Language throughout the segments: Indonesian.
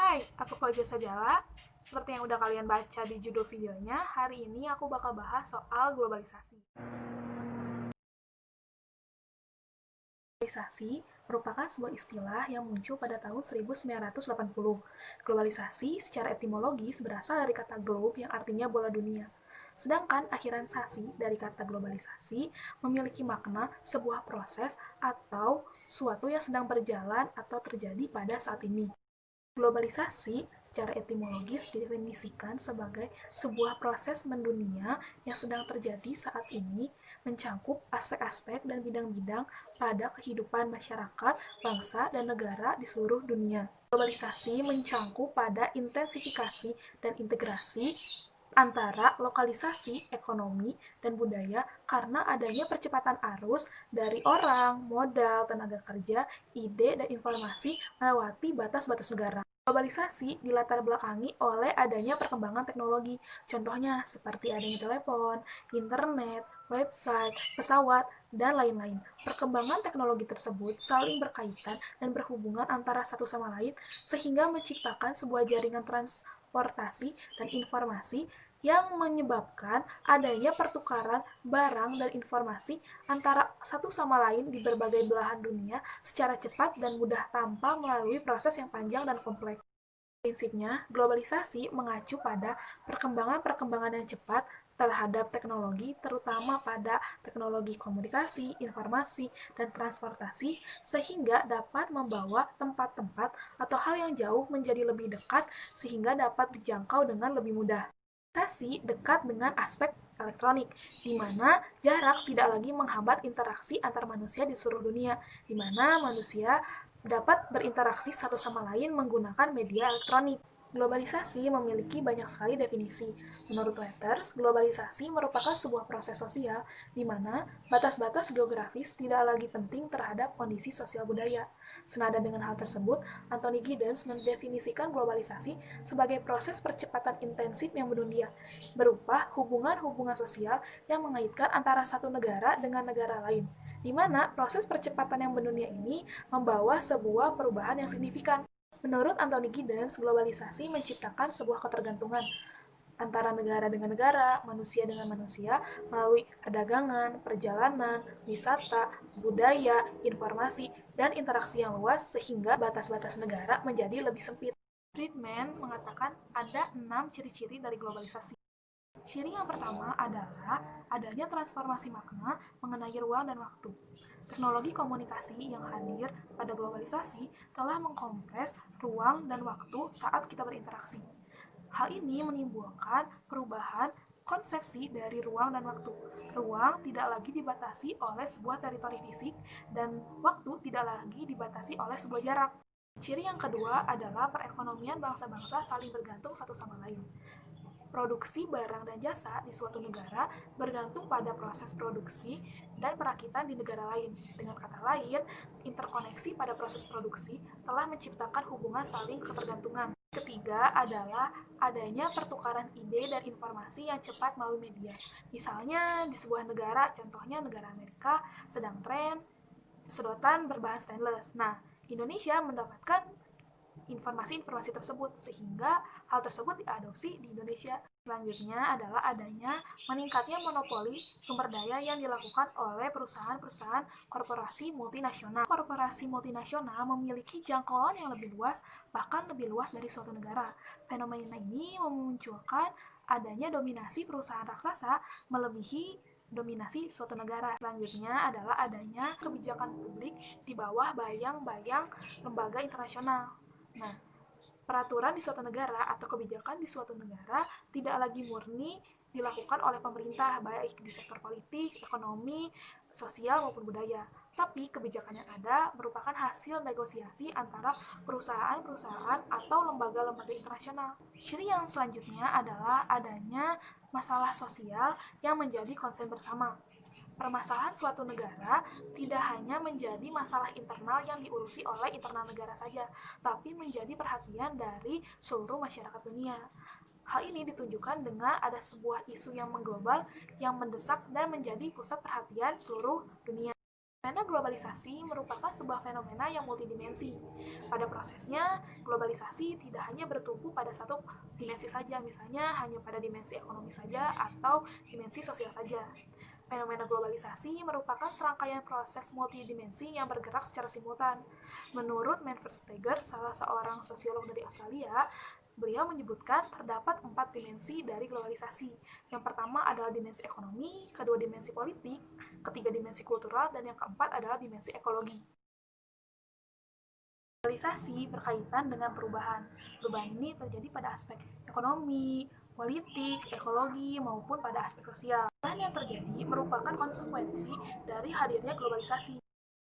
Hai, aku Fauja Sajala. Seperti yang udah kalian baca di judul videonya, hari ini aku bakal bahas soal globalisasi. Globalisasi merupakan sebuah istilah yang muncul pada tahun 1980. Globalisasi secara etimologis berasal dari kata globe yang artinya bola dunia. Sedangkan akhiran sasi dari kata globalisasi memiliki makna sebuah proses atau suatu yang sedang berjalan atau terjadi pada saat ini. Globalisasi secara etimologis didefinisikan sebagai sebuah proses mendunia yang sedang terjadi saat ini, mencakup aspek-aspek dan bidang-bidang pada kehidupan masyarakat, bangsa, dan negara di seluruh dunia. Globalisasi mencangkup pada intensifikasi dan integrasi antara lokalisasi, ekonomi, dan budaya karena adanya percepatan arus dari orang, modal, tenaga kerja, ide, dan informasi melewati batas-batas negara. Globalisasi dilatar belakangi oleh adanya perkembangan teknologi, contohnya seperti adanya telepon, internet, website, pesawat, dan lain-lain. Perkembangan teknologi tersebut saling berkaitan dan berhubungan antara satu sama lain sehingga menciptakan sebuah jaringan transportasi dan informasi yang menyebabkan adanya pertukaran barang dan informasi antara satu sama lain di berbagai belahan dunia secara cepat dan mudah tanpa melalui proses yang panjang dan kompleks. Prinsipnya, globalisasi mengacu pada perkembangan-perkembangan yang cepat terhadap teknologi, terutama pada teknologi komunikasi, informasi, dan transportasi, sehingga dapat membawa tempat-tempat atau hal yang jauh menjadi lebih dekat sehingga dapat dijangkau dengan lebih mudah. Globalisasi dekat dengan aspek elektronik, di mana jarak tidak lagi menghambat interaksi antar manusia di seluruh dunia, di mana manusia dapat berinteraksi satu sama lain menggunakan media elektronik. Globalisasi memiliki banyak sekali definisi. Menurut Letters, globalisasi merupakan sebuah proses sosial di mana batas-batas geografis tidak lagi penting terhadap kondisi sosial budaya. Senada dengan hal tersebut, Anthony Giddens mendefinisikan globalisasi sebagai proses percepatan intensif yang mendunia, berupa hubungan-hubungan sosial yang mengaitkan antara satu negara dengan negara lain, di mana proses percepatan yang mendunia ini membawa sebuah perubahan yang signifikan. Menurut Anthony Giddens, globalisasi menciptakan sebuah ketergantungan antara negara dengan negara, manusia dengan manusia, melalui perdagangan, perjalanan, wisata, budaya, informasi, dan interaksi yang luas sehingga batas-batas negara menjadi lebih sempit. Friedman mengatakan ada 6 ciri-ciri dari globalisasi. Ciri yang pertama adalah adanya transformasi makna mengenai ruang dan waktu. Teknologi komunikasi yang hadir pada globalisasi telah mengkompres ruang dan waktu saat kita berinteraksi. Hal ini menimbulkan perubahan konsepsi dari ruang dan waktu. Ruang tidak lagi dibatasi oleh sebuah teritori fisik dan waktu tidak lagi dibatasi oleh sebuah jarak. Ciri yang kedua adalah perekonomian bangsa-bangsa saling bergantung satu sama lain. Produksi barang dan jasa di suatu negara bergantung pada proses produksi dan perakitan di negara lain. Dengan kata lain, interkoneksi pada proses produksi telah menciptakan hubungan saling ketergantungan. Ketiga adalah adanya pertukaran ide dan informasi yang cepat melalui media. Misalnya di sebuah negara, contohnya negara Amerika, sedang tren sedotan berbahan stainless. Nah, Indonesia mendapatkan informasi-informasi tersebut sehingga hal tersebut diadopsi di Indonesia. Selanjutnya adalah adanya meningkatnya monopoli sumber daya yang dilakukan oleh perusahaan-perusahaan korporasi multinasional. Korporasi multinasional memiliki jangkauan yang lebih luas, bahkan lebih luas dari suatu negara. Fenomena ini memunculkan adanya dominasi perusahaan raksasa melebihi dominasi suatu negara. Selanjutnya adalah adanya kebijakan publik di bawah bayang-bayang lembaga internasional. Nah, peraturan di suatu negara atau kebijakan di suatu negara tidak lagi murni dilakukan oleh pemerintah, baik di sektor politik, ekonomi, sosial maupun budaya. Tapi kebijakan yang ada merupakan hasil negosiasi antara perusahaan-perusahaan atau lembaga-lembaga internasional. Ciri yang selanjutnya adalah adanya masalah sosial yang menjadi konsen bersama. Permasalahan suatu negara tidak hanya menjadi masalah internal yang diurusi oleh internal negara saja, tapi menjadi perhatian dari seluruh masyarakat dunia. Hal ini ditunjukkan dengan ada sebuah isu yang mengglobal, yang mendesak dan menjadi pusat perhatian seluruh dunia. Fenomena globalisasi merupakan sebuah fenomena yang multidimensi. Pada prosesnya, globalisasi tidak hanya bertumpu pada satu dimensi saja, misalnya hanya pada dimensi ekonomi saja atau dimensi sosial saja. Fenomena globalisasi merupakan serangkaian proses multidimensi yang bergerak secara simultan. Menurut Manfred Steger, salah seorang sosiolog dari Australia, beliau menyebutkan terdapat 4 dimensi dari globalisasi. Yang pertama adalah dimensi ekonomi, kedua dimensi politik, ketiga dimensi kultural, dan yang keempat adalah dimensi ekologi. Globalisasi berkaitan dengan perubahan. Perubahan ini terjadi pada aspek ekonomi, politik, ekologi, maupun pada aspek sosial. Perubahan yang terjadi merupakan konsekuensi dari hadirnya globalisasi.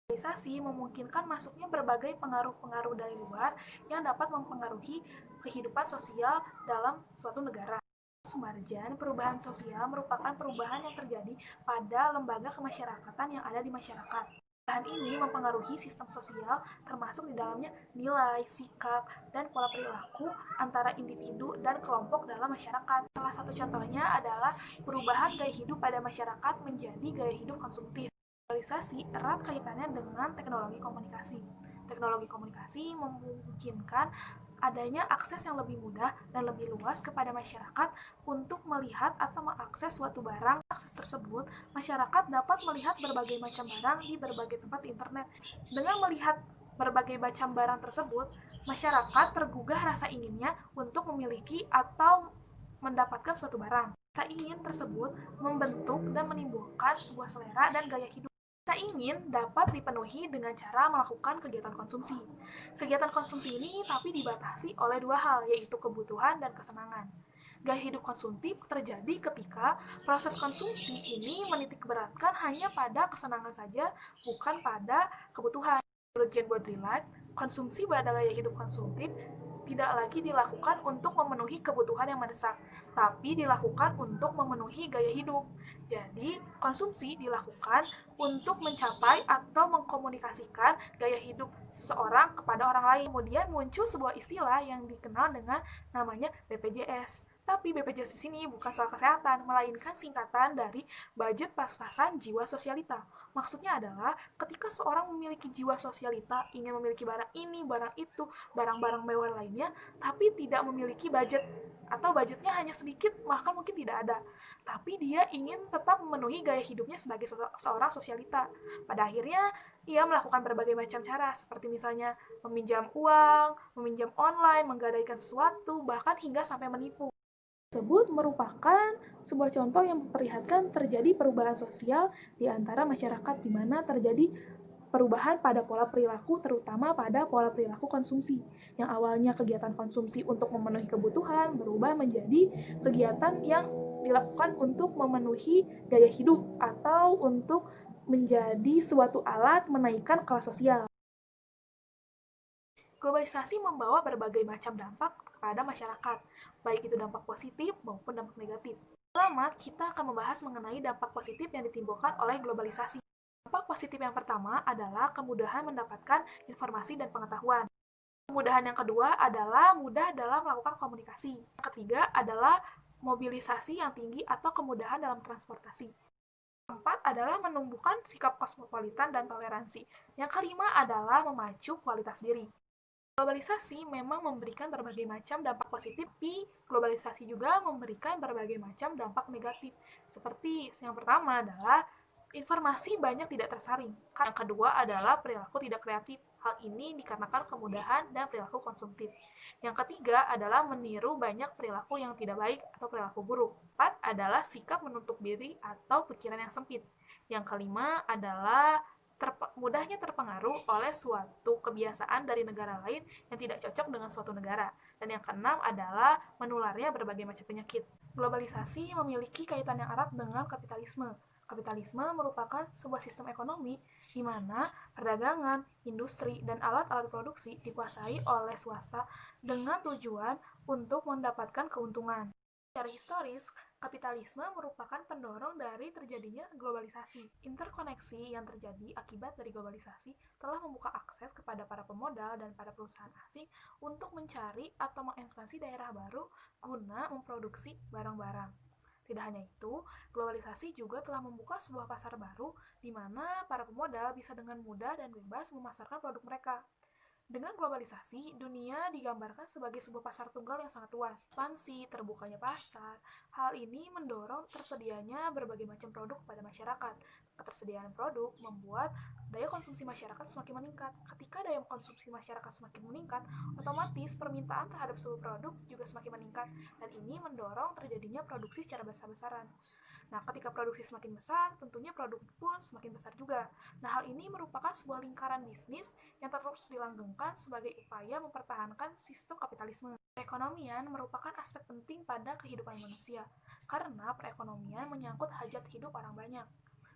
Globalisasi memungkinkan masuknya berbagai pengaruh-pengaruh dari luar yang dapat mempengaruhi kehidupan sosial dalam suatu negara. Sumarjan, perubahan sosial merupakan perubahan yang terjadi pada lembaga kemasyarakatan yang ada di masyarakat. Perubahan ini mempengaruhi sistem sosial, termasuk di dalamnya nilai, sikap, dan pola perilaku antara individu dan kelompok dalam masyarakat. Salah satu contohnya adalah perubahan gaya hidup pada masyarakat menjadi gaya hidup konsumtif. Globalisasi erat kaitannya dengan teknologi komunikasi. Teknologi komunikasi memungkinkan adanya akses yang lebih mudah dan lebih luas kepada masyarakat untuk melihat atau mengakses suatu barang. Akses tersebut, masyarakat dapat melihat berbagai macam barang di berbagai tempat di internet. Dengan melihat berbagai macam barang tersebut, masyarakat tergugah rasa inginnya untuk memiliki atau mendapatkan suatu barang. Rasa ingin tersebut membentuk dan menimbulkan sebuah selera dan gaya hidup. Rasa ingin dapat dipenuhi dengan cara melakukan kegiatan konsumsi. Kegiatan konsumsi ini tapi dibatasi oleh dua hal, yaitu kebutuhan dan kesenangan. Gaya hidup konsumtif terjadi ketika proses konsumsi ini menitikberatkan hanya pada kesenangan saja, bukan pada kebutuhan. Menurut Jean Baudrillard, konsumsi pada gaya hidup konsumtif tidak lagi dilakukan untuk memenuhi kebutuhan yang mendesak, tapi dilakukan untuk memenuhi gaya hidup. Jadi, konsumsi dilakukan untuk mencapai atau mengkomunikasikan gaya hidup seorang kepada orang lain. Kemudian muncul sebuah istilah yang dikenal dengan namanya BPJS. Tapi BPJS di sini bukan soal kesehatan, melainkan singkatan dari budget pas-pasan jiwa sosialita. Maksudnya adalah ketika seorang memiliki jiwa sosialita, ingin memiliki barang ini, barang itu, barang-barang mewah lainnya, tapi tidak memiliki budget atau budgetnya hanya sedikit, bahkan mungkin tidak ada. Tapi dia ingin tetap memenuhi gaya hidupnya sebagai seorang sosialita. Pada akhirnya, ia melakukan berbagai macam cara, seperti misalnya meminjam uang, meminjam online, menggadaikan sesuatu, bahkan hingga sampai menipu. Tersebut merupakan sebuah contoh yang memperlihatkan terjadi perubahan sosial di antara masyarakat, di mana terjadi perubahan pada pola perilaku, terutama pada pola perilaku konsumsi. Yang awalnya kegiatan konsumsi untuk memenuhi kebutuhan berubah menjadi kegiatan yang dilakukan untuk memenuhi gaya hidup atau untuk menjadi suatu alat menaikkan kelas sosial. Globalisasi membawa berbagai macam dampak kepada masyarakat, baik itu dampak positif maupun dampak negatif. Pertama, kita akan membahas mengenai dampak positif yang ditimbulkan oleh globalisasi. Dampak positif yang pertama adalah kemudahan mendapatkan informasi dan pengetahuan. Kemudahan yang kedua adalah mudah dalam melakukan komunikasi. Yang ketiga adalah mobilisasi yang tinggi atau kemudahan dalam transportasi. Keempat adalah menumbuhkan sikap kosmopolitan dan toleransi. Yang kelima adalah memacu kualitas diri. Globalisasi memang memberikan berbagai macam dampak positif, tapi globalisasi juga memberikan berbagai macam dampak negatif. Seperti yang pertama adalah informasi banyak tidak tersaring. Yang kedua adalah perilaku tidak kreatif. Hal ini dikarenakan kemudahan dan perilaku konsumtif. Yang ketiga adalah meniru banyak perilaku yang tidak baik atau perilaku buruk. Empat adalah sikap menutup diri atau pikiran yang sempit. Yang kelima adalah mudahnya terpengaruh oleh suatu kebiasaan dari negara lain yang tidak cocok dengan suatu negara. Dan yang keenam adalah menularnya berbagai macam penyakit. Globalisasi memiliki kaitan yang erat dengan kapitalisme. Kapitalisme merupakan sebuah sistem ekonomi di mana perdagangan, industri, dan alat-alat produksi dikuasai oleh swasta dengan tujuan untuk mendapatkan keuntungan. Secara historis, kapitalisme merupakan pendorong dari terjadinya globalisasi. Interkoneksi yang terjadi akibat dari globalisasi telah membuka akses kepada para pemodal dan para perusahaan asing untuk mencari atau mengekspansi daerah baru guna memproduksi barang-barang. Tidak hanya itu, globalisasi juga telah membuka sebuah pasar baru di mana para pemodal bisa dengan mudah dan bebas memasarkan produk mereka. Dengan globalisasi, dunia digambarkan sebagai sebuah pasar tunggal yang sangat luas. Ekspansi, terbukanya pasar, hal ini mendorong tersedianya berbagai macam produk kepada masyarakat. Ketersediaan produk membuat daya konsumsi masyarakat semakin meningkat. Ketika daya konsumsi masyarakat semakin meningkat, otomatis permintaan terhadap seluruh produk juga semakin meningkat, dan ini mendorong terjadinya produksi secara besar-besaran. Nah, ketika produksi semakin besar, tentunya produk pun semakin besar juga. Nah, hal ini merupakan sebuah lingkaran bisnis yang terus dilanggengkan sebagai upaya mempertahankan sistem kapitalisme. Perekonomian merupakan aspek penting pada kehidupan manusia, karena perekonomian menyangkut hajat hidup orang banyak.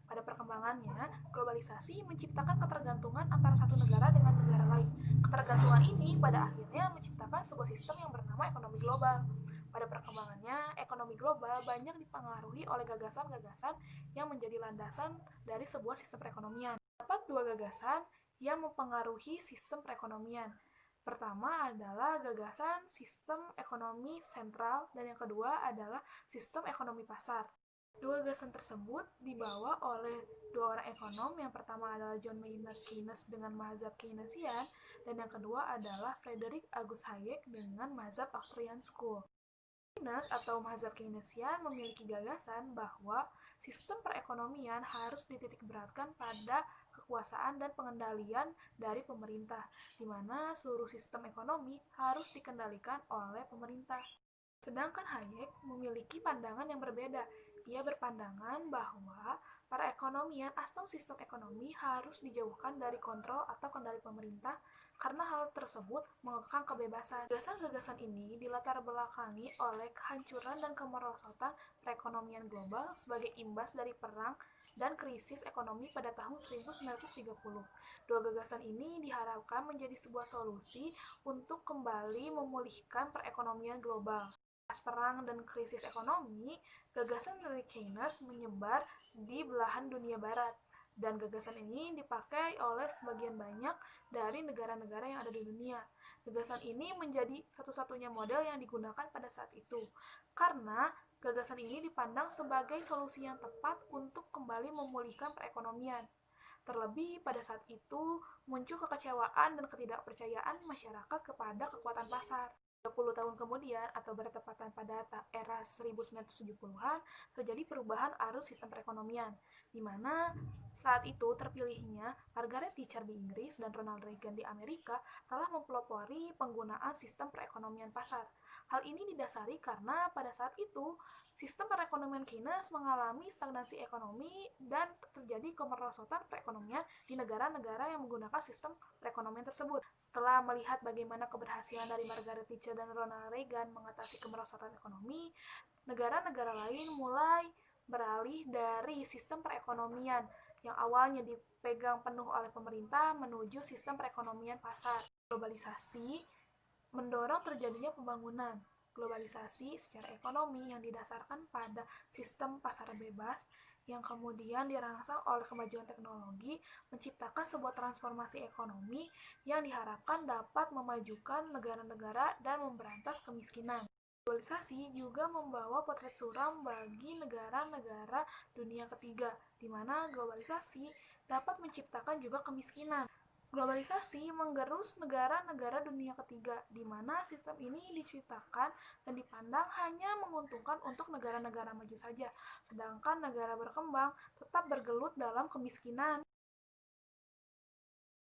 Pada perkembangannya, globalisasi menciptakan ketergantungan antara satu negara dengan negara lain. Ketergantungan ini pada akhirnya menciptakan sebuah sistem yang bernama ekonomi global. Pada perkembangannya, ekonomi global banyak dipengaruhi oleh gagasan-gagasan yang menjadi landasan dari sebuah sistem perekonomian. Terdapat dua gagasan yang mempengaruhi sistem perekonomian. Pertama adalah gagasan sistem ekonomi sentral dan yang kedua adalah sistem ekonomi pasar. Dua gagasan tersebut dibawa oleh dua orang ekonom. Yang pertama adalah John Maynard Keynes dengan mazhab Keynesian, dan yang kedua adalah Friedrich August Hayek dengan mazhab Austrian School. Keynes atau mazhab Keynesian memiliki gagasan bahwa sistem perekonomian harus dititikberatkan pada kekuasaan dan pengendalian dari pemerintah, di mana seluruh sistem ekonomi harus dikendalikan oleh pemerintah. Sedangkan Hayek memiliki pandangan yang berbeda. Ia berpandangan bahwa perekonomian atau sistem ekonomi harus dijauhkan dari kontrol atau kendali pemerintah karena hal tersebut mengekang kebebasan. Gagasan-gagasan ini dilatar belakangi oleh kehancuran dan kemerosotan perekonomian global sebagai imbas dari perang dan krisis ekonomi pada tahun 1930. Dua gagasan ini diharapkan menjadi sebuah solusi untuk kembali memulihkan perekonomian global. Pas perang dan krisis ekonomi, gagasan dari Keynes menyebar di belahan dunia barat, dan gagasan ini dipakai oleh sebagian banyak dari negara-negara yang ada di dunia. Gagasan ini menjadi satu-satunya model yang digunakan pada saat itu, karena gagasan ini dipandang sebagai solusi yang tepat untuk kembali memulihkan perekonomian. Terlebih pada saat itu muncul kekecewaan dan ketidakpercayaan masyarakat kepada kekuatan pasar. 30 tahun kemudian atau bertepatan pada era 1970-an terjadi perubahan arus sistem perekonomian, di mana saat itu terpilihnya Margaret Thatcher di Inggris dan Ronald Reagan di Amerika telah mempelopori penggunaan sistem perekonomian pasar. Hal ini didasari karena pada saat itu sistem perekonomian Keynes mengalami stagnasi ekonomi dan terjadi kemerosotan perekonomian di negara-negara yang menggunakan sistem perekonomian tersebut. Setelah melihat bagaimana keberhasilan dari Margaret Thatcher dan Ronald Reagan mengatasi kemerosotan ekonomi, negara-negara lain mulai beralih dari sistem perekonomian yang awalnya dipegang penuh oleh pemerintah menuju sistem perekonomian pasar. Globalisasi mendorong terjadinya pembangunan. Globalisasi secara ekonomi yang didasarkan pada sistem pasar bebas yang kemudian dirangsang oleh kemajuan teknologi menciptakan sebuah transformasi ekonomi yang diharapkan dapat memajukan negara-negara dan memberantas kemiskinan. Globalisasi juga membawa potret suram bagi negara-negara dunia ketiga, di mana globalisasi dapat menciptakan juga kemiskinan. Globalisasi menggerus negara-negara dunia ketiga, di mana sistem ini diciptakan dan dipandang hanya menguntungkan untuk negara-negara maju saja, sedangkan negara berkembang tetap bergelut dalam kemiskinan.